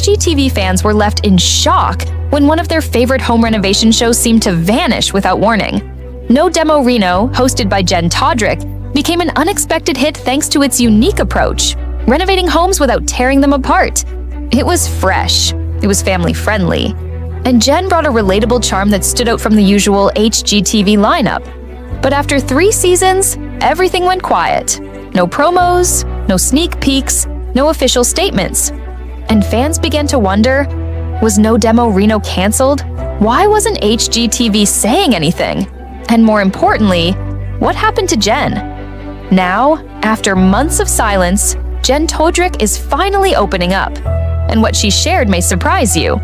HGTV fans were left in shock when one of their favorite home renovation shows seemed to vanish without warning. No Demo Reno, hosted by Jenn Todryk, became an unexpected hit thanks to its unique approach, renovating homes without tearing them apart. It was fresh, it was family-friendly, and Jenn brought a relatable charm that stood out from the usual HGTV lineup. But after 3 seasons, everything went quiet. No promos, no sneak peeks, no official statements. And fans began to wonder, was No Demo Reno canceled? Why wasn't HGTV saying anything? And more importantly, what happened to Jenn? Now, after months of silence, Jenn Todryk is finally opening up. And what she shared may surprise you.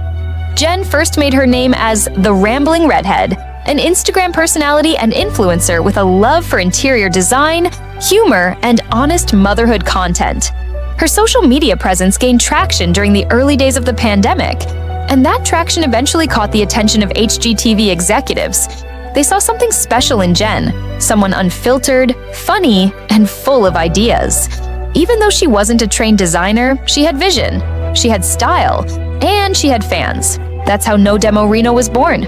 Jenn first made her name as the Rambling Redhead, an Instagram personality and influencer with a love for interior design, humor, and honest motherhood content. Her social media presence gained traction during the early days of the pandemic, and that traction eventually caught the attention of HGTV executives. They saw something special in Jenn, someone unfiltered, funny, and full of ideas. Even though she wasn't a trained designer, she had vision, she had style, and she had fans. That's how No Demo Reno was born.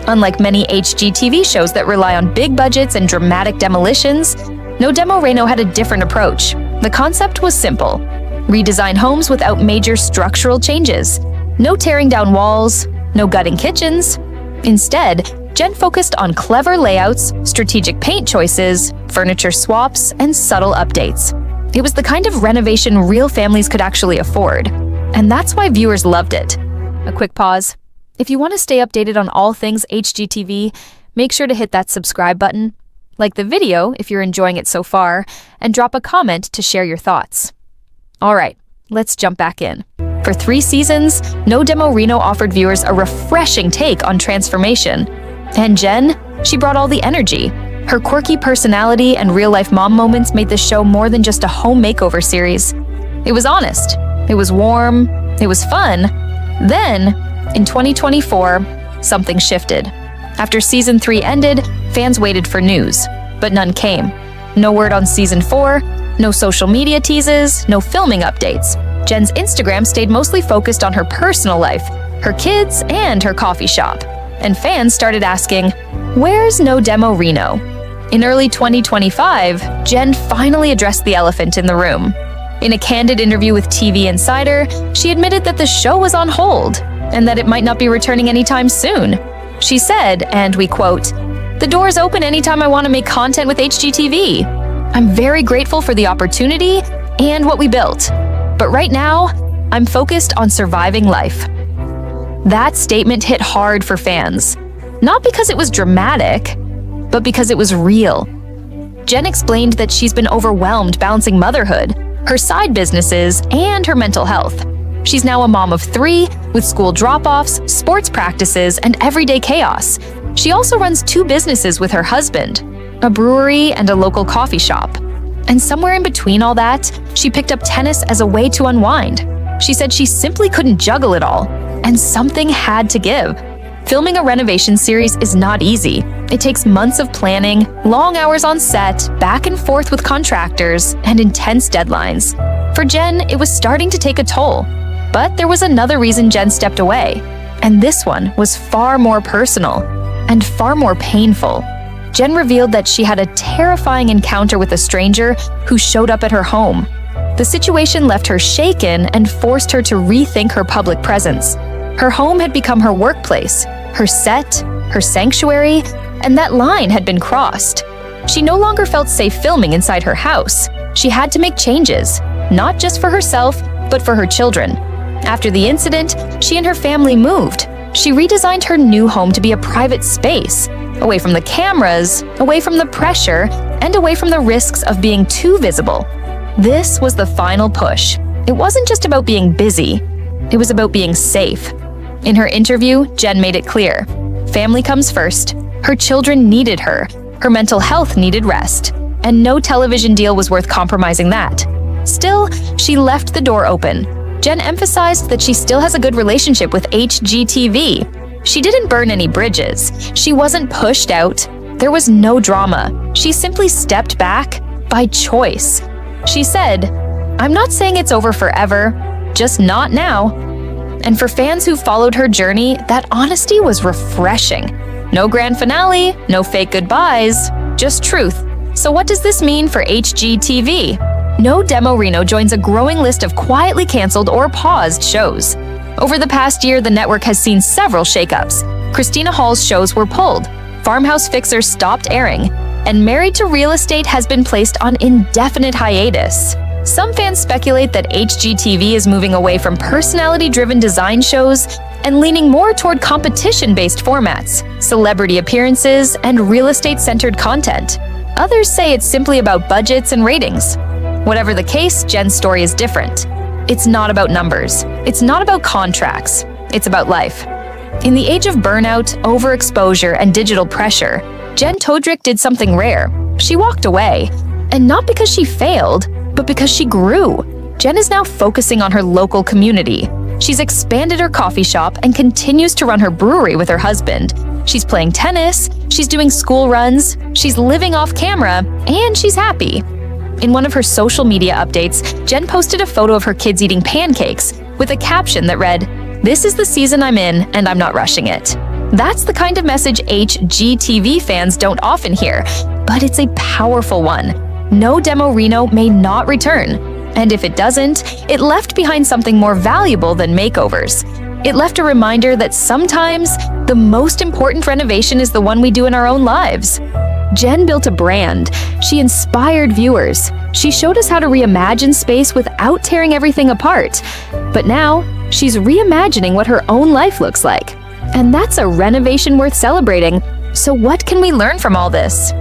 Unlike many HGTV shows that rely on big budgets and dramatic demolitions, No Demo Reno had a different approach. The concept was simple: redesign homes without major structural changes. No tearing down walls, no gutting kitchens. Instead, Jenn focused on clever layouts, strategic paint choices, furniture swaps, and subtle updates. It was the kind of renovation real families could actually afford, and that's why viewers loved it. A quick pause. If you want to stay updated on all things HGTV, make sure to hit that subscribe button, like the video if you're enjoying it so far, and drop a comment to share your thoughts. Alright, let's jump back in. For 3 seasons, No Demo Reno offered viewers a refreshing take on transformation. And Jenn, she brought all the energy. Her quirky personality and real-life mom moments made the show more than just a home makeover series. It was honest, it was warm, it was fun. Then, in 2024, something shifted. After season 3 ended, fans waited for news, but none came. No word on season 4, no social media teases, no filming updates. Jenn's Instagram stayed mostly focused on her personal life, her kids, and her coffee shop. And fans started asking, where's No Demo Reno? In early 2025, Jenn finally addressed the elephant in the room. In a candid interview with TV Insider, she admitted that the show was on hold and that it might not be returning anytime soon. She said, and we quote, "The door's open anytime I want to make content with HGTV. I'm very grateful for the opportunity and what we built. But right now, I'm focused on surviving life." That statement hit hard for fans. Not because it was dramatic, but because it was real. Jenn explained that she's been overwhelmed balancing motherhood, her side businesses, and her mental health. She's now a mom of 3, with school drop-offs, sports practices, and everyday chaos. She also runs 2 businesses with her husband, a brewery and a local coffee shop. And somewhere in between all that, she picked up tennis as a way to unwind. She said she simply couldn't juggle it all, and something had to give. Filming a renovation series is not easy. It takes months of planning, long hours on set, back and forth with contractors, and intense deadlines. For Jenn, it was starting to take a toll. But there was another reason Jenn stepped away, and this one was far more personal and far more painful. Jenn revealed that she had a terrifying encounter with a stranger who showed up at her home. The situation left her shaken and forced her to rethink her public presence. Her home had become her workplace, her set, her sanctuary, and that line had been crossed. She no longer felt safe filming inside her house. She had to make changes, not just for herself, but for her children. After the incident, she and her family moved. She redesigned her new home to be a private space, away from the cameras, away from the pressure, and away from the risks of being too visible. This was the final push. It wasn't just about being busy, it was about being safe. In her interview, Jenn made it clear. Family comes first. Her children needed her. Her mental health needed rest. And no television deal was worth compromising that. Still, she left the door open. Jenn emphasized that she still has a good relationship with HGTV. She didn't burn any bridges. She wasn't pushed out. There was no drama. She simply stepped back by choice. She said, "I'm not saying it's over forever, just not now." And for fans who followed her journey, that honesty was refreshing. No grand finale, no fake goodbyes, just truth. So what does this mean for HGTV? No Demo Reno joins a growing list of quietly canceled or paused shows. Over the past year, the network has seen several shakeups. Christina Hall's shows were pulled, Farmhouse Fixer stopped airing, and Married to Real Estate has been placed on indefinite hiatus. Some fans speculate that HGTV is moving away from personality-driven design shows and leaning more toward competition-based formats, celebrity appearances, and real estate-centered content. Others say it's simply about budgets and ratings. Whatever the case, Jenn's story is different. It's not about numbers. It's not about contracts. It's about life. In the age of burnout, overexposure, and digital pressure, Jenn Todryk did something rare. She walked away. And not because she failed, but because she grew. Jenn is now focusing on her local community. She's expanded her coffee shop and continues to run her brewery with her husband. She's playing tennis, she's doing school runs, she's living off camera, and she's happy. In one of her social media updates, Jenn posted a photo of her kids eating pancakes with a caption that read, "This is the season I'm in, and I'm not rushing it." That's the kind of message HGTV fans don't often hear, but it's a powerful one. No Demo Reno may not return. And if it doesn't, it left behind something more valuable than makeovers. It left a reminder that sometimes the most important renovation is the one we do in our own lives. Jenn built a brand. She inspired viewers. She showed us how to reimagine space without tearing everything apart. But now, she's reimagining what her own life looks like. And that's a renovation worth celebrating. So what can we learn from all this?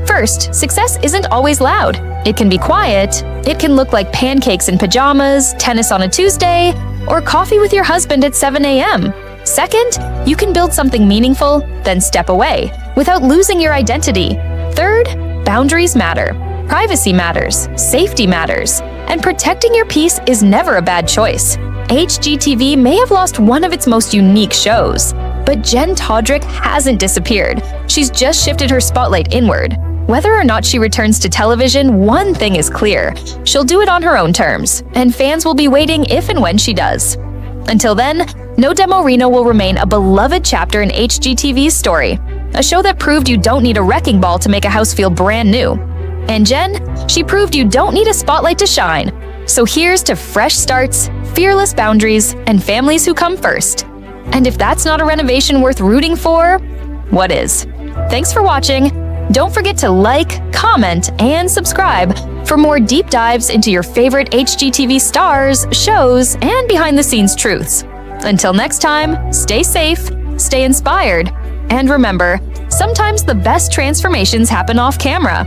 First, success isn't always loud. It can be quiet. It can look like pancakes in pajamas, tennis on a Tuesday, or coffee with your husband at 7 a.m. Second, you can build something meaningful, then step away, without losing your identity. Third, boundaries matter. Privacy matters. Safety matters. And protecting your peace is never a bad choice. HGTV may have lost one of its most unique shows, but Jenn Todryk hasn't disappeared. She's just shifted her spotlight inward. Whether or not she returns to television, one thing is clear. She'll do it on her own terms, and fans will be waiting if and when she does. Until then, No Demo Reno will remain a beloved chapter in HGTV's story, a show that proved you don't need a wrecking ball to make a house feel brand new. And Jenn, she proved you don't need a spotlight to shine. So here's to fresh starts, fearless boundaries, and families who come first. And if that's not a renovation worth rooting for, what is? Thanks for watching. Don't forget to like, comment, and subscribe for more deep dives into your favorite HGTV stars, shows, and behind-the-scenes truths. Until next time, stay safe, stay inspired, and remember, sometimes the best transformations happen off camera.